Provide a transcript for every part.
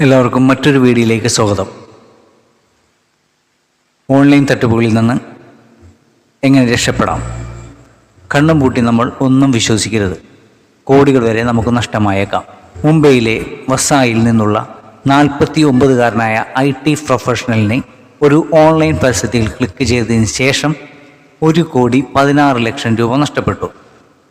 എല്ലാവർക്കും മറ്റൊരു വീഡിയോയിലേക്ക് സ്വാഗതം. ഓൺലൈൻ തട്ടിപ്പുകളിൽ നിന്ന് എങ്ങനെ രക്ഷപ്പെടാം? കണ്ണും പൂട്ടി നമ്മൾ ഒന്നും വിശ്വസിക്കരുത്. കോടികൾ വരെ നമുക്ക് നഷ്ടമായേക്കാം. മുംബൈയിലെ വസായിൽ നിന്നുള്ള 49കാരനായ IT പ്രൊഫഷണലിനെ ഒരു ഓൺലൈൻ പരസ്യത്തിൽ ക്ലിക്ക് ചെയ്തതിന് ശേഷം 1,16,00,000 രൂപ നഷ്ടപ്പെട്ടു.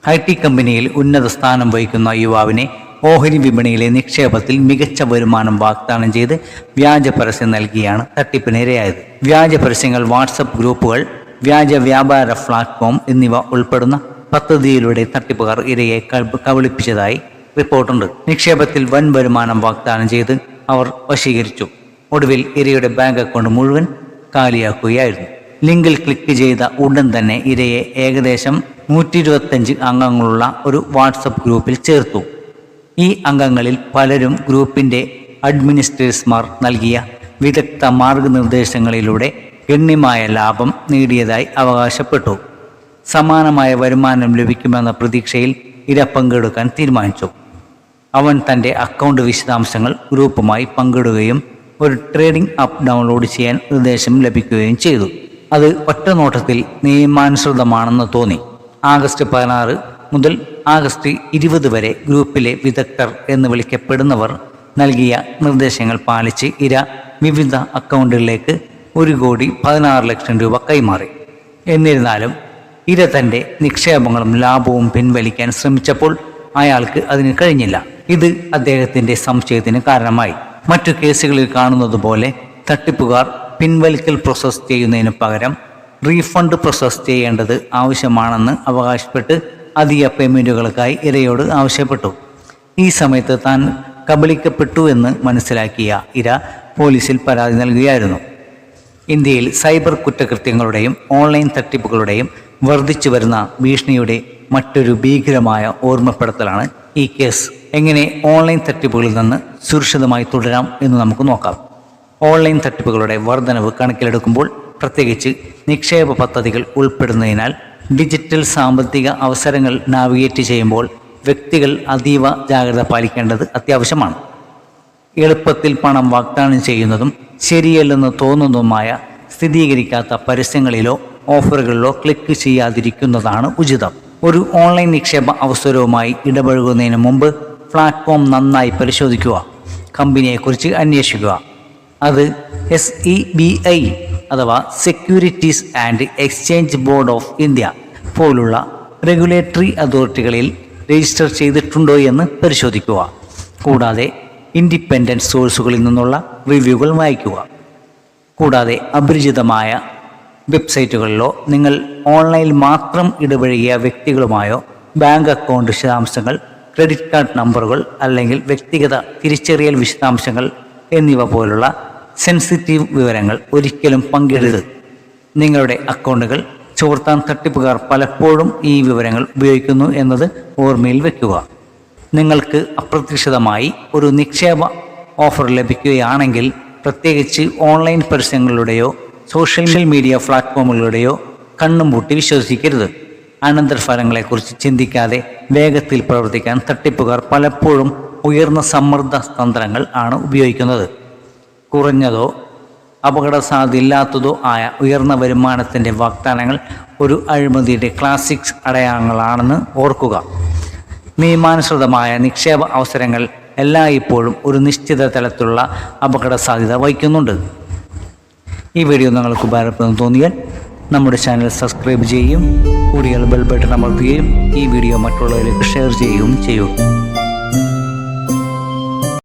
IT കമ്പനിയിൽ ഉന്നത സ്ഥാനം വഹിക്കുന്ന യുവാവിനെ ഓഹരി വിപണിയിലെ നിക്ഷേപത്തിൽ മികച്ച വരുമാനം വാഗ്ദാനം ചെയ്ത് വ്യാജ പരസ്യം നൽകിയാണ് തട്ടിപ്പിനിരയായത്. വ്യാജ പരസ്യങ്ങൾ, വാട്സപ്പ് ഗ്രൂപ്പുകൾ, വ്യാജ വ്യാപാര പ്ലാറ്റ്ഫോം എന്നിവ ഉൾപ്പെടുന്ന പദ്ധതിയിലൂടെ തട്ടിപ്പുകാർ ഇരയെ കബളിപ്പിച്ചതായി റിപ്പോർട്ടുണ്ട്. നിക്ഷേപത്തിൽ വൻ വരുമാനം വാഗ്ദാനം ചെയ്ത് അവർ വശീകരിച്ചു. ഒടുവിൽ ഇരയുടെ ബാങ്ക് അക്കൗണ്ട് മുഴുവൻ കാലിയാക്കുകയായിരുന്നു. ലിങ്കിൽ ക്ലിക്ക് ചെയ്ത ഉടൻ തന്നെ ഇരയെ ഏകദേശം 125 അംഗങ്ങളുള്ള ഒരു വാട്സപ്പ് ഗ്രൂപ്പിൽ ചേർത്തു. ഈ അംഗങ്ങളിൽ പലരും ഗ്രൂപ്പിൻ്റെ അഡ്മിനിസ്ട്രേറ്റർമാർ നൽകിയ വിദഗ്ധ മാർഗനിർദ്ദേശങ്ങളിലൂടെ ഗണ്യമായ ലാഭം നേടിയതായി അവകാശപ്പെട്ടു. സമാനമായ വരുമാനം ലഭിക്കുമെന്ന പ്രതീക്ഷയിൽ ഇര പങ്കെടുക്കാൻ തീരുമാനിച്ചു. അവൻ തൻ്റെ അക്കൗണ്ട് വിശദാംശങ്ങൾ ഗ്രൂപ്പുമായി പങ്കിടുകയും ഒരു ട്രേഡിംഗ് ആപ്പ് ഡൗൺലോഡ് ചെയ്യാൻ നിർദ്ദേശം ലഭിക്കുകയും ചെയ്തു. അത് ഒറ്റ നോട്ടത്തിൽ നിയമാനുസൃതമാണെന്ന് തോന്നി. ആഗസ്റ്റ് 16 മുതൽ ആഗസ്റ്റ് 20 വരെ ഗ്രൂപ്പിലെ വിദഗ്ധർ എന്ന് വിളിക്കപ്പെടുന്നവർ നൽകിയ നിർദ്ദേശങ്ങൾ പാലിച്ച് ഇര വിവിധ അക്കൗണ്ടുകളിലേക്ക് 1,16,00,000 രൂപ കൈമാറി. എന്നിരുന്നാലും ഇര തൻ്റെ നിക്ഷേപങ്ങളും ലാഭവും പിൻവലിക്കാൻ ശ്രമിച്ചപ്പോൾ അയാൾക്ക് അതിന് കഴിഞ്ഞില്ല. ഇത് അദ്ദേഹത്തിൻ്റെ സംശയത്തിന് കാരണമായി. മറ്റു കേസുകളിൽ കാണുന്നത് പോലെ തട്ടിപ്പുകാർ പിൻവലിക്കൽ പ്രോസസ് ചെയ്യുന്നതിന് പകരം റീഫണ്ട് പ്രോസസ് ചെയ്യേണ്ടത് ആവശ്യമാണെന്ന് അവകാശപ്പെട്ട് അധിക പേയ്മെൻറ്റുകൾക്കായി ഇരയോട് ആവശ്യപ്പെട്ടു. ഈ സമയത്ത് താൻ കബളിക്കപ്പെട്ടു എന്ന് മനസ്സിലാക്കിയ ഇര പോലീസിൽ പരാതി നൽകുകയായിരുന്നു. ഇന്ത്യയിൽ സൈബർ കുറ്റകൃത്യങ്ങളുടെയും ഓൺലൈൻ തട്ടിപ്പുകളുടെയും വർദ്ധിച്ചു വരുന്ന ഭീഷണിയുടെ മറ്റൊരു ഭീകരമായ ഓർമ്മപ്പെടുത്തലാണ് ഈ കേസ്. എങ്ങനെ ഓൺലൈൻ തട്ടിപ്പുകളിൽ നിന്ന് സുരക്ഷിതമായി തുടരാം എന്ന് നമുക്ക് നോക്കാം. ഓൺലൈൻ തട്ടിപ്പുകളുടെ വർധനവ് കണക്കിലെടുക്കുമ്പോൾ, പ്രത്യേകിച്ച് നിക്ഷേപ പദ്ധതികൾ ഉൾപ്പെടുന്നതിനാൽ ഡിജിറ്റൽ സാമ്പത്തിക അവസരങ്ങൾ നാവിഗേറ്റ് ചെയ്യുമ്പോൾ വ്യക്തികൾ അതീവ ജാഗ്രത പാലിക്കേണ്ടത് അത്യാവശ്യമാണ്. എളുപ്പത്തിൽ പണം വാഗ്ദാനം ചെയ്യുന്നതും ശരിയല്ലെന്ന് തോന്നുന്നതുമായ സ്ഥിരീകരിക്കാത്ത പരസ്യങ്ങളിലോ ഓഫറുകളിലോ ക്ലിക്ക് ചെയ്യാതിരിക്കുന്നതാണ് ഉചിതം. ഒരു ഓൺലൈൻ നിക്ഷേപ അവസരവുമായി ഇടപഴകുന്നതിന് മുമ്പ് പ്ലാറ്റ്ഫോം നന്നായി പരിശോധിക്കുക. കമ്പനിയെക്കുറിച്ച് അന്വേഷിക്കുക. അത് SEBI അഥവാ securities and exchange board of India പോലുള്ള റെഗുലേറ്ററി അതോറിറ്റികളിൽ രജിസ്റ്റർ ചെയ്തിട്ടുണ്ടോ എന്ന് പരിശോധിക്കുക. കൂടാതെ ഇൻഡിപെൻഡൻറ്റ് സോഴ്സുകളിൽ നിന്നുള്ള റിവ്യൂകൾ വായിക്കുക. കൂടാതെ അപരിചിതമായ വെബ്സൈറ്റുകളിലോ നിങ്ങൾ ഓൺലൈനിൽ മാത്രം ഇടപഴകിയ വ്യക്തികളുമായോ ബാങ്ക് അക്കൗണ്ട് വിശദാംശങ്ങൾ, ക്രെഡിറ്റ് കാർഡ് നമ്പറുകൾ അല്ലെങ്കിൽ വ്യക്തിഗത തിരിച്ചറിയൽ വിശദാംശങ്ങൾ എന്നിവ പോലുള്ള സെൻസിറ്റീവ് വിവരങ്ങൾ ഒരിക്കലും പങ്കിടരുത്. നിങ്ങളുടെ അക്കൗണ്ടുകൾ ചോർത്താൻ തട്ടിപ്പുകാർ പലപ്പോഴും ഈ വിവരങ്ങൾ ഉപയോഗിക്കുന്നു എന്നത് ഓർമ്മയിൽ വയ്ക്കുക. നിങ്ങൾക്ക് അപ്രതീക്ഷിതമായി ഒരു നിക്ഷേപ ഓഫർ ലഭിക്കുകയാണെങ്കിൽ, പ്രത്യേകിച്ച് ഓൺലൈൻ പരസ്യങ്ങളുടെയോ സോഷ്യൽ മീഡിയ പ്ലാറ്റ്ഫോമുകളുടെയോ കണ്ണും പൂട്ടി വിശ്വസിക്കരുത്. അനന്തരഫലങ്ങളെക്കുറിച്ച് ചിന്തിക്കാതെ വേഗത്തിൽ പ്രവർത്തിക്കാൻ തട്ടിപ്പുകാർ പലപ്പോഴും ഉയർന്ന സമ്മർദ്ദ തന്ത്രങ്ങൾ ആണ് ഉപയോഗിക്കുന്നത്. കുറഞ്ഞതോ അപകട സാധ്യതയില്ലാത്തതോ ആയ ഉയർന്ന വരുമാനത്തിൻ്റെ വാഗ്ദാനങ്ങൾ ഒരു അഴിമതിയുടെ ക്ലാസിക്സ് അടയാളങ്ങളാണെന്ന് ഓർക്കുക. നിയമാനുസൃതമായ നിക്ഷേപ അവസരങ്ങൾ എല്ലായ്പ്പോഴും ഒരു നിശ്ചിത തലത്തിലുള്ള അപകട സാധ്യത വഹിക്കുന്നുണ്ട്. ഈ വീഡിയോ നിങ്ങൾക്ക് ഉപകാരപ്രദം തോന്നിയാൽ നമ്മുടെ ചാനൽ സബ്സ്ക്രൈബ് ചെയ്യുകയും കൂടിയുള്ള ബെൽ ബട്ടൺ അമർത്തുകയും ഈ വീഡിയോ മറ്റുള്ളവരിലേക്ക് ഷെയർ ചെയ്യുകയും ചെയ്യുക.